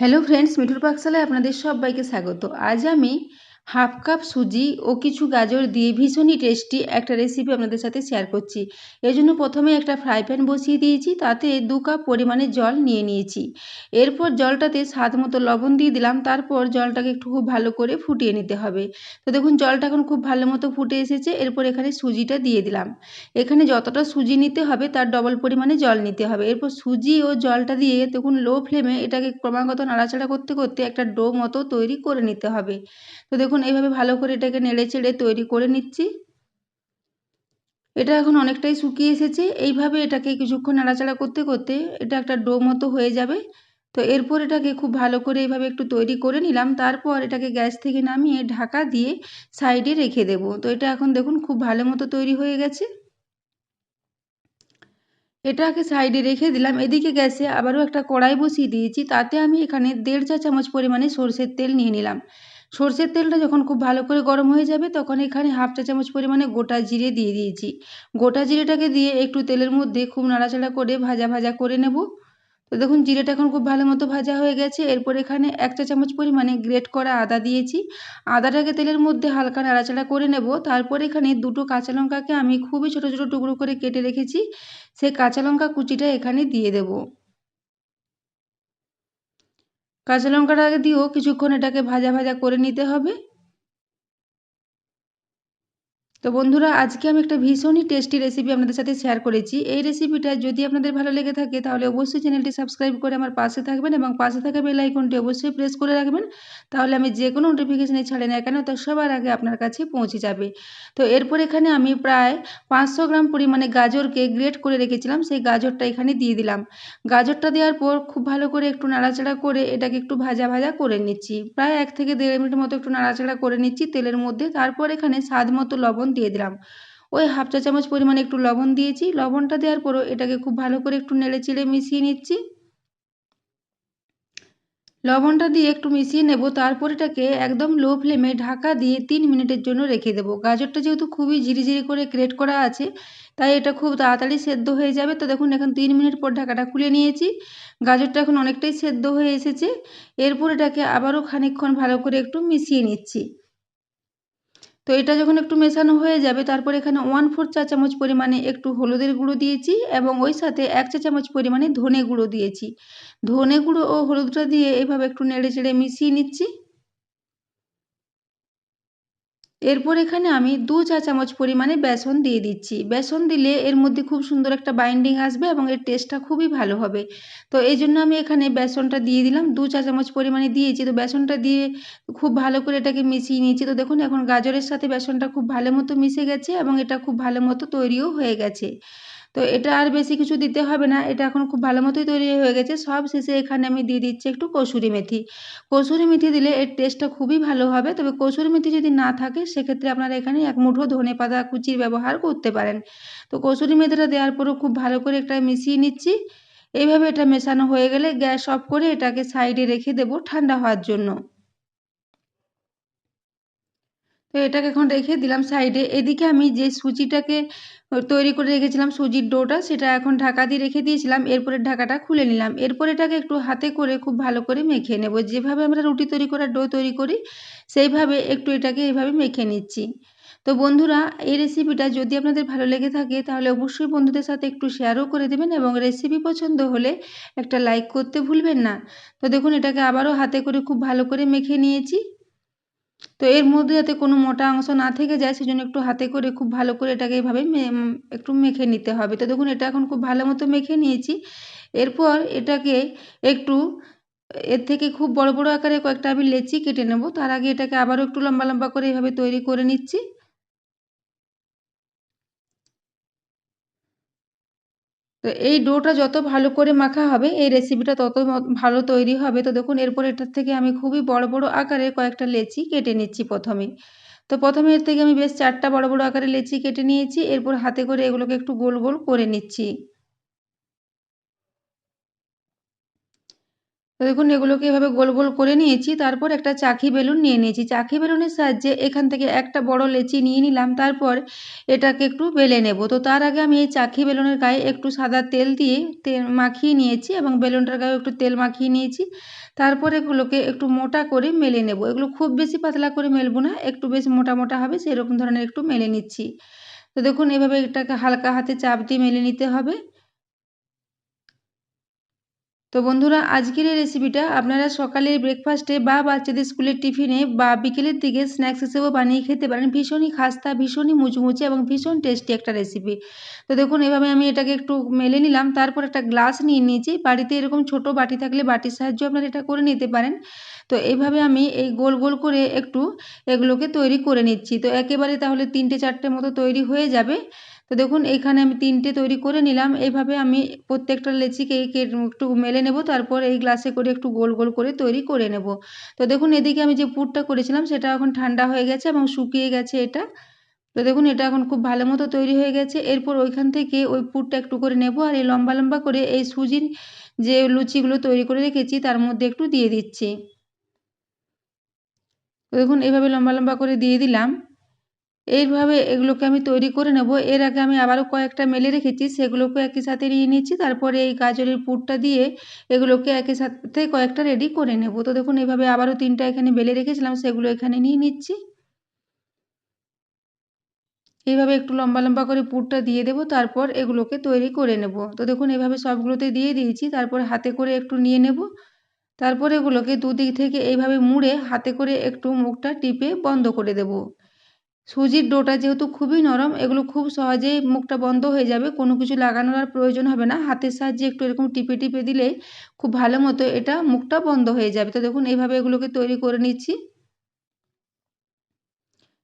Hello friends, মিঠুর পাকশালায় আপনাদের সবাইকে স্বাগত। আজ আমি হাফ কাপ সুজি ও কিছু গাজর দিয়ে ভীষণই টেস্টি একটা রেসিপি আপনাদের সাথে শেয়ার করছি। এর জন্য প্রথমে একটা ফ্রাই প্যান বসিয়ে দিয়েছি, তাতে 2 কাপ পরিমাণে জল নিয়ে নিয়েছি। এরপর জলটাতে স্বাদ মতো লবণ দিয়ে দিলাম, তারপর জলটাকে একটু খুব ভালো করে ফুটিয়ে নিতে হবে। তো দেখুন জলটা এখন খুব ভালো মতো ফুটে এসেছে। এরপর এখানে সুজিটা দিয়ে দিলাম। এখানে যতটা সুজি নিতে হবে তার ডবল পরিমাণে জল নিতে হবে। এরপর সুজি ও জলটা দিয়ে দেখুন লো ফ্লেমে এটাকে ক্রমাগত নাড়াচাড়া করতে করতে একটা ডো মতো তৈরি করে নিতে হবে। তো দেখুন এইভাবে ভালো করে এটাকে নেড়ে চেড়ে তৈরি করে নিচ্ছি। এটা এখন অনেকটাই শুকিয়ে এসেছে। এইভাবে এটাকে কিছুক্ষণ নাড়াচাড়া করতে করতে এটা একটা ডো মতো হয়ে যাবে। তো এরপর এটাকে খুব ভালো করে এইভাবে একটু তৈরি করে নিলাম। তারপর এটাকে গ্যাস থেকে নামিয়ে ঢাকা দিয়ে সাইডে রেখে দেব। তো এটা এখন দেখুন খুব ভালো মতো তৈরি হয়ে গেছে। এটাকে সাইডে রেখে দিলাম। এদিকে গ্যাসে আবারও একটা কড়াই বসিয়ে দিয়েছি, তাতে আমি এখানে 1.5 চা চামচ পরিমাণে সরষের তেল নিয়ে নিলাম। সরষের তেলটা যখন খুব ভালো করে গরম হয়ে যাবে তখন এখানে 1/2 চা চামচ পরিমাণে গোটা জিরে দিয়ে দিয়েছি। গোটা জিরেটাকে দিয়ে একটু তেলের মধ্যে খুব নাড়াচাড়া করে ভাজা ভাজা করে নেব। তো দেখুন জিরেটা এখন খুব ভালো মতো ভাজা হয়ে গেছে। এরপর এখানে 1 চা চামচ পরিমাণে গ্রেট করা আদা দিয়েছি। আদাটাকে তেলের মধ্যে হালকা নাড়াচাড়া করে নেব। তারপর এখানে 2টো কাঁচা লঙ্কাকে আমি খুবই ছোট ছোট টুকরো করে কেটে রেখেছি, সেই কাঁচা লঙ্কা কুচিটা এখানে দিয়ে দেব। কাঁচা লঙ্কাটাকে দিয়েও কিছুক্ষণ এটাকে ভাজা ভাজা করে নিতে হবে। তো বন্ধুরা, আজকে আমি একটা ভীষণই টেস্টি রেসিপি আপনাদের সাথে শেয়ার করেছি। এই রেসিপিটা যদি আপনাদের ভালো লেগে থাকে তাহলে অবশ্যই চ্যানেলটি সাবস্ক্রাইব করে আমার পাশে থাকবেন এবং পাশে থাকা বেল আইকনটি অবশ্যই প্রেস করে রাখবেন। তাহলে আমি যে কোনো নোটিফিকেশানই ছাড়ি না কেন তা সবার আগে আপনার কাছে পৌঁছে যাবে। তো এরপর এখানে আমি প্রায় 500 গ্রাম পরিমাণে গাজরকে গ্রেট করে রেখেছিলাম, সেই গাজরটা এখানে দিয়ে দিলাম। গাজরটা দেওয়ার পর খুব ভালো করে একটু নাড়াচাড়া করে এটাকে একটু ভাজা ভাজা করে নিচ্ছি। প্রায় 1 থেকে 1.5 মিনিট মতো একটু নাড়াচাড়া করে নিচ্ছি তেলের মধ্যে। তারপর এখানে স্বাদ মতো লবণ দিয়ে দিলাম। ওই 1/2 চা চামচ পরিমাণে একটু লবণ দিয়েছি। লবণটা দেওয়ার পরও এটাকে খুব ভালো করে একটু নেড়ে চেড়ে মিশিয়ে নিচ্ছি। লবণটা দিয়ে একটু মিশিয়ে নেব। তারপর এটাকে একদম লো ফ্লেমে ঢাকা দিয়ে 3 মিনিটের জন্য রেখে দেবো। গাজরটা যেহেতু খুবই ঝিরিঝিরি করে গ্রেট করা আছে, তাই এটা খুব তাড়াতাড়ি সেদ্ধ হয়ে যাবে। তো দেখুন এখন 3 মিনিট পর ঢাকাটা খুলে নিয়েছি। গাজরটা এখন অনেকটাই সেদ্ধ হয়ে এসেছে। এরপর এটাকে আবারও খানিকক্ষণ ভালো করে একটু মিশিয়ে নিচ্ছি। তো এটা যখন একটু মেশানো হয়ে যাবে তারপর এখানে 1/4 চা চামচ পরিমাণে একটু হলুদের গুঁড়ো দিয়েছি এবং ওই সাথে 1 চা চামচ পরিমাণে ধনে গুঁড়ো দিয়েছি। ধনে গুঁড়ো ও হলুদটা দিয়ে এভাবে একটু নেড়ে চেড়ে মিশিয়ে নিচ্ছি। এরপর এখানে আমি 2 চা চামচ পরিমাণে বেসন দিয়ে দিচ্ছি। বেসন দিলে এর মধ্যে খুব সুন্দর একটা বাইন্ডিং আসবে এবং এর টেস্টটা খুবই ভালো হবে। তো এই জন্য আমি এখানে বেসনটা দিয়ে দিলাম। 2 চা চামচ পরিমাণে দিয়েছি। তো বেসনটা দিয়ে খুব ভালো করে এটাকে মিশিয়ে নিয়েছি। তো দেখুন এখন গাজরের সাথে বেসনটা খুব ভালো মতো মিশে গেছে এবং এটা খুব ভালো মতো তৈরিও হয়ে গেছে। তো এটা আর বেশি কিছু দিতে হবে না। এটা এখন খুব ভালো মতোই তৈরি হয়ে গেছে। সব শেষে এখানে আমি দিয়ে দিচ্ছি একটু কসুরি মেথি। কসুরি মেথি দিলে এর টেস্টটা খুবই ভালো হবে। তবে কসুরি মেথি যদি না থাকে সেক্ষেত্রে আপনারা এখানে 1 মুঠো ধনেপাতা কুচির ব্যবহার করতে পারেন। তো কসুরি মেথিটা দেওয়ার পরও খুব ভালো করে এটা মিশিয়ে নিচ্ছি। এইভাবে এটা মেশানো হয়ে গেলে গ্যাস অফ করে এটাকে সাইডে রেখে দেব ঠান্ডা হওয়ার জন্য। তো এটাকে এখন রেখে দিলাম সাইডে। এদিকে আমি যে সুজিটাকে তৈরি করে রেখেছিলাম সুজির ডোটা, সেটা এখন ঢাকা দিয়ে রেখে দিয়েছিলাম। এরপরে ঢাকাটা খুলে নিলাম। এরপর এটাকে একটু হাতে করে খুব ভালো করে মেখে নেব। যেভাবে আমরা রুটি তৈরি করার ডো তৈরি করি সেইভাবে একটু এটাকে এইভাবে মেখে নিচ্ছি। তো বন্ধুরা, এই রেসিপিটা যদি আপনাদের ভালো লেগে থাকে তাহলে অবশ্যই বন্ধুদের সাথে একটু শেয়ারও করে দেবেন এবং রেসিপি পছন্দ হলে একটা লাইক করতে ভুলবেন না। তো দেখুন এটাকে আবারও হাতে করে খুব ভালো করে মেখে নিয়েছি। তো এর মধ্যে যাতে কোনো মোটা অংশ না থেকে যায় সেজন্য একটু হাতে করে খুব ভালো করে এটাকে এভাবে একটু মেখে নিতে হবে। তো দেখুন এটা এখন খুব ভালো মতো মেখে নিয়েছি। এরপর এটাকে একটু এর থেকে খুব বড় বড় আকারে কয়েকটা আমি লেচি কেটে নেব। তার আগে এটাকে আবারও একটু লম্বা লম্বা করে এভাবে তৈরি করে নিচ্ছি। তো এই ডোটা যত ভালো করে মাখা হবে এই রেসিপিটা তত ভালো তৈরি হবে। তো দেখুন এরপর এটার থেকে আমি খুবই বড় বড় আকারে কয়েকটা লেচি কেটে নিচ্ছি প্রথমে। তো প্রথমে এর থেকে আমি বেশ 4টা বড় বড় আকারে লেচি কেটে নিয়েছি। এরপর হাতে করে এগুলোকে একটু গোল গোল করে নিচ্ছি। তো দেখুন এগুলোকে এভাবে গোল গোল করে নিয়েছি। তারপর একটা চাকি বেলুন নিয়ে নিয়েছি। চাকি বেলুনের সাহায্যে এখান থেকে একটা বড় লেচি নিয়ে নিলাম। তারপর এটাকে একটু বেলে নেব। তো তার আগে আমি এই চাকি বেলুনের গায়ে একটু সাদা তেল দিয়ে তেল মাখিয়ে নিয়েছি এবং বেলুনটার গায়েও একটু তেল মাখিয়ে নিয়েছি। তারপর এগুলোকে একটু মোটা করে মেলে নেব। এগুলো খুব বেশি পাতলা করে মেলবো না, একটু বেশ মোটা মোটা হবে সেরকম ধরনের একটু মেলে নিচ্ছি। তো দেখুন এভাবে এটাকে হালকা হাতে চাপ দিয়ে মেলে নিতে হবে। তো বন্ধুরা আজকের এই রেসিপিটা আপনারা সকালের ব্রেকফাস্টে বা বাচ্চাদের স্কুলের টিফিনে বা বিকেলের দিকে স্ন্যাক্স হিসেবেও বানিয়ে খেতে পারেন। ভীষণই খাস্তা, ভীষণই মুচমুচে এবং ভীষণ টেস্টি একটা রেসিপি। তো দেখুন এভাবে আমি এটাকে একটু মেলে নিলাম। তারপর একটা গ্লাস নিয়ে নিয়েছি। বাড়িতে এরকম ছোট বাটি থাকলে বাটির সাহায্যে আপনারা এটা করে নিতে পারেন। তো এইভাবে আমি এই গোল গোল করে একটু এগুলোকে তৈরি করে নিচ্ছি। তো একেবারে তাহলে 3টে-4টে মতো তৈরি হয়ে যাবে। তো দেখুন এইখানে আমি 3টে তৈরি করে নিলাম। এইভাবে আমি প্রত্যেকটা লেচিকে একটু মেলে নেব। তারপর এই গ্লাসে করে একটু গোল গোল করে তৈরি করে নেব। তো দেখুন এদিকে আমি যে পুরটা করেছিলাম সেটা এখন ঠান্ডা হয়ে গেছে এবং শুকিয়ে গেছে এটা। তো দেখুন এটা এখন খুব ভালো মতো তৈরি হয়ে গেছে। এরপর ওইখান থেকে ওই পুরটা একটু করে নেব আর এই লম্বা লম্বা করে এই সুজির যে লুচিগুলো তৈরি করে রেখেছি তার মধ্যে একটু দিয়ে দিচ্ছি। তো দেখুন এভাবে লম্বা লম্বা করে দিয়ে দিলাম। এইভাবে এগুলোকে আমি তৈরি করে নেব। এর আগে আমি আবারও কয়েকটা মেলে রেখেছি, সেগুলোকে একই সাথে নিয়ে নিচ্ছি। তারপরে এই গাজরের পুরটা দিয়ে এগুলোকে একই সাথে কয়েকটা রেডি করে নেব। তো দেখুন এইভাবে আবারও 3টা এখানে বেলে রেখেছিলাম, সেগুলো এখানে নিয়ে নিচ্ছি। এইভাবে একটু লম্বা লম্বা করে পুরটা দিয়ে দেব। তারপর এগুলোকে তৈরি করে নেব। তো দেখুন এভাবে সবগুলোতে দিয়ে দিয়েছি। তারপর হাতে করে একটু নিয়ে নেব। তারপর এগুলোকে দুদিক থেকে এইভাবে মুড়ে হাতে করে একটু মুখটা টিপে বন্ধ করে দেব। সুজির ডোটা যেহেতু খুবই নরম, এগুলো খুব সহজেই মুখটা বন্ধ হয়ে যাবে। কোনো কিছু লাগানোর আর প্রয়োজন হবে না। হাতের সাহায্যে একটু এরকম টিপে টিপে দিলে খুব ভালো মতো এটা মুখটা বন্ধ হয়ে যাবে। তো দেখুন এইভাবে এগুলোকে তৈরি করে নিচ্ছি।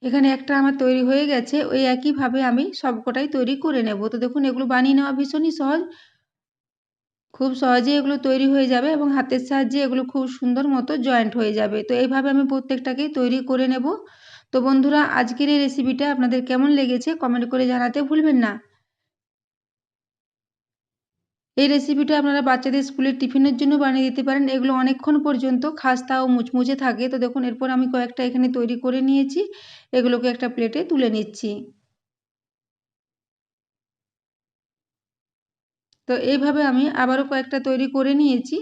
এখানে একটা আমার তৈরি হয়ে গেছে। ওই একইভাবে আমি সবকটাই তৈরি করে নেব। তো দেখুন এগুলো বানিয়ে নেওয়া ভীষণই সহজ। খুব সহজেই এগুলো তৈরি হয়ে যাবে এবং হাতের সাহায্যে এগুলো খুব সুন্দর মতো জয়েন্ট হয়ে যাবে। তো এইভাবে আমি প্রত্যেকটাকেই তৈরি করে নেব। তো বন্ধুরা আজকের এই রেসিপিটা আপনাদের কেমন লেগেছে কমেন্ট করে জানাতে ভুলবেন না। এই রেসিপিটা আপনারা বাচ্চাদের স্কুলের টিফিনের জন্য বানিয়ে দিতে পারেন। এগুলো অনেকক্ষণ পর্যন্ত খাস্তা ও মুচমুচে থাকে। তো দেখুন এরপর আমি কয়েকটা এখানে তৈরি করে নিয়েছি। এগুলোকে একটা প্লেটে তুলে নিচ্ছি। তো এইভাবে আমি আবারও কয়েকটা তৈরি করে নিয়েছি।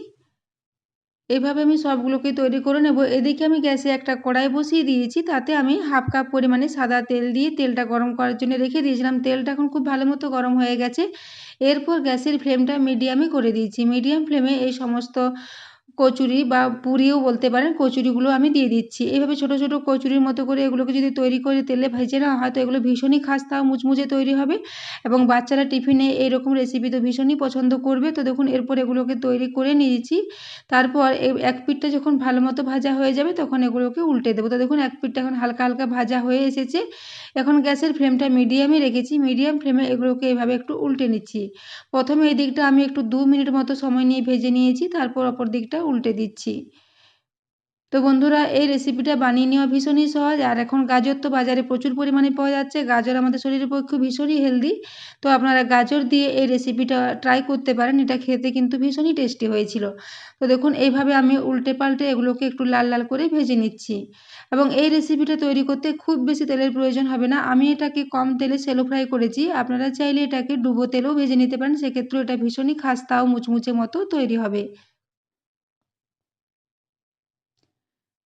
এইভাবে আমি সবগুলোকে তৈরি করে নেব। এদিকে আমি গ্যাসে একটা কড়াই বসিয়ে দিয়েছি। তাতে আমি হাফ কাপ পরিমাণে সাদা তেল দিয়ে তেলটা গরম করার জন্য রেখে দিয়েছিলাম। তেলটা এখন খুব ভালো মতো গরম হয়ে গেছে। এরপর গ্যাসের ফ্লেমটা মিডিয়ামে করে দিয়েছি। মিডিয়াম ফ্লেমে এই সমস্ত কচুরি বা পুরিও বলতে পারেন, কচুরিগুলো আমি দিয়ে দিচ্ছি। এইভাবে ছোট ছোট কচুরির মতো করে এগুলোকে যদি তৈরি করে তেলে ভেজে নেওয়া হয় তো এগুলো ভীষণই খাস্তা ও মুচমুচে তৈরি হবে এবং বাচ্চারা টিফিনে এইরকম রেসিপি তো ভীষণই পছন্দ করবে। তো দেখুন এরপর এগুলোকে তৈরি করে নিয়েছি। তারপর এক পিঠটা যখন ভালো মতো ভাজা হয়ে যাবে তখন এগুলোকে উল্টে দেবো। তো দেখুন এক পিঠটা এখন হালকা হালকা ভাজা হয়ে এসেছে। এখন গ্যাসের ফ্লেমটা মিডিয়ামে রেখেছি। মিডিয়াম ফ্লেমে এগুলোকে এভাবে একটু উল্টে নিচ্ছি। প্রথমে এই দিকটা আমি একটু 2 মিনিট মতো সময় নিয়ে ভেজে নিয়েছি। তারপর অপর দিকটা উল্টে দিচ্ছি। তো বন্ধুরা এই রেসিপিটা বানিয়ে নেওয়া ভীষণই সহজ। আর এখন গাজর তো বাজারে প্রচুর পরিমাণে পাওয়া যাচ্ছে। গাজর আমাদের শরীরের পক্ষে ভীষণই হেলদি। তো আপনারা গাজর দিয়ে এই রেসিপিটা ট্রাই করতে পারেন। এটা খেতে কিন্তু ভীষণই টেস্টি হয়েছিল। তো দেখুন এইভাবে আমি উল্টে পাল্টে এগুলোকে একটু লাল লাল করে ভেজে নিচ্ছি। এবং এই রেসিপিটা তৈরি করতে খুব বেশি তেলের প্রয়োজন হবে না। আমি এটাকে কম তেলে শ্যালো ফ্রাই করেছি। আপনারা চাইলে এটাকে ডুবো তেলেও ভেজে নিতে পারেন। সেক্ষেত্রেও এটা ভীষণই খাস্তা ও মুচমুচে মতো তৈরি হবে।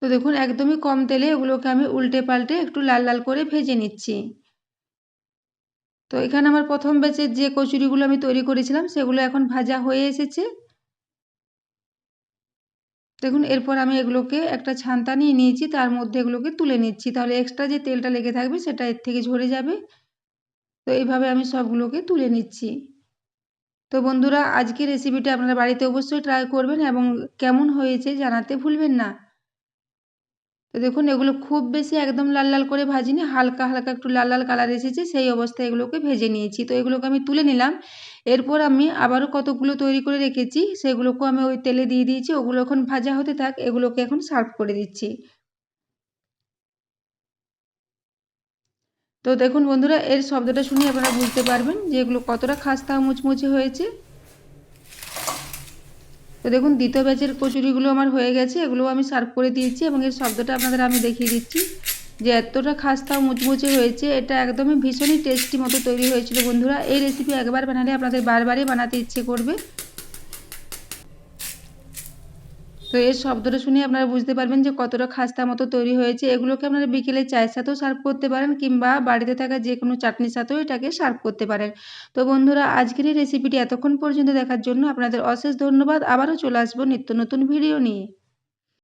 তো দেখুন একদমই কম তেলে এগুলোকে আমি উল্টে পাল্টে একটু লাল লাল করে ভেজে নিচ্ছি। তো এখানে আমার প্রথম ব্যাচের যে কচুরিগুলো আমি তৈরি করেছিলাম সেগুলো এখন ভাজা হয়ে এসেছে। দেখুন এরপর আমি এগুলোকে একটা ছান্তা নিয়ে নিয়েছি, তার মধ্যে এগুলোকে তুলে নিচ্ছি। তাহলে এক্সট্রা যে তেলটা লেগে থাকবে সেটা এর থেকে ঝরে যাবে। তো এইভাবে আমি সবগুলোকে তুলে নিচ্ছি। তো বন্ধুরা আজকের রেসিপিটা আপনারা বাড়িতে অবশ্যই ট্রাই করবেন এবং কেমন হয়েছে জানাতে ভুলবেন না। তো দেখুন এগুলো খুব বেশি একদম লাল লাল করে ভাজিনি, হালকা হালকা একটু লাল লাল কালার এসেছে সেই অবস্থায় এগুলোকে ভেজে নিয়েছি। তো এগুলোকে আমি তুলে নিলাম। এরপর আমি আবারও কতগুলো তৈরি করে রেখেছি সেগুলোকেও আমি ওই তেলে দিয়ে দিয়েছি। ওগুলো এখন ভাজা হতে থাক, এগুলোকে এখন সার্ভ করে দিচ্ছি। তো দেখুন বন্ধুরা এর শব্দটা শুনে আপনারা বুঝতে পারবেন যে এগুলো কতটা খাস্তা মুচমুচে হয়েছে। তো দেখুন দ্বিতীয় ব্যাচের কচুরিগুলো আমার হয়ে গেছে, এগুলোও আমি সার্ভ করে দিয়েছি এবং এর শব্দটা আপনাদের আমি দেখিয়ে দিচ্ছি যে এতটা খাস্তা মুচমুচে হয়েছে। এটা একদমই ভীষণই টেস্টি মতো তৈরি হয়েছিল বন্ধুরা। এই রেসিপি একবার বানালে আপনাদের বারবারই বানাতে ইচ্ছে করবে। তো এর শব্দটা শুনে আপনারা বুঝতে পারবেন যে কতটা খাস্তা মতো তৈরি হয়েছে। এগুলোকে আপনারা বিকেলে চায়ের সাথেও সার্ভ করতে পারেন কিংবা বাড়িতে থাকা যে কোনো চাটনির সাথেও এটাকে সার্ভ করতে পারেন। তো বন্ধুরা আজকের এই রেসিপিটি এতক্ষণ পর্যন্ত দেখার জন্য আপনাদের অশেষ ধন্যবাদ। আবারও চলে আসবো নিত্য নতুন ভিডিও নিয়ে।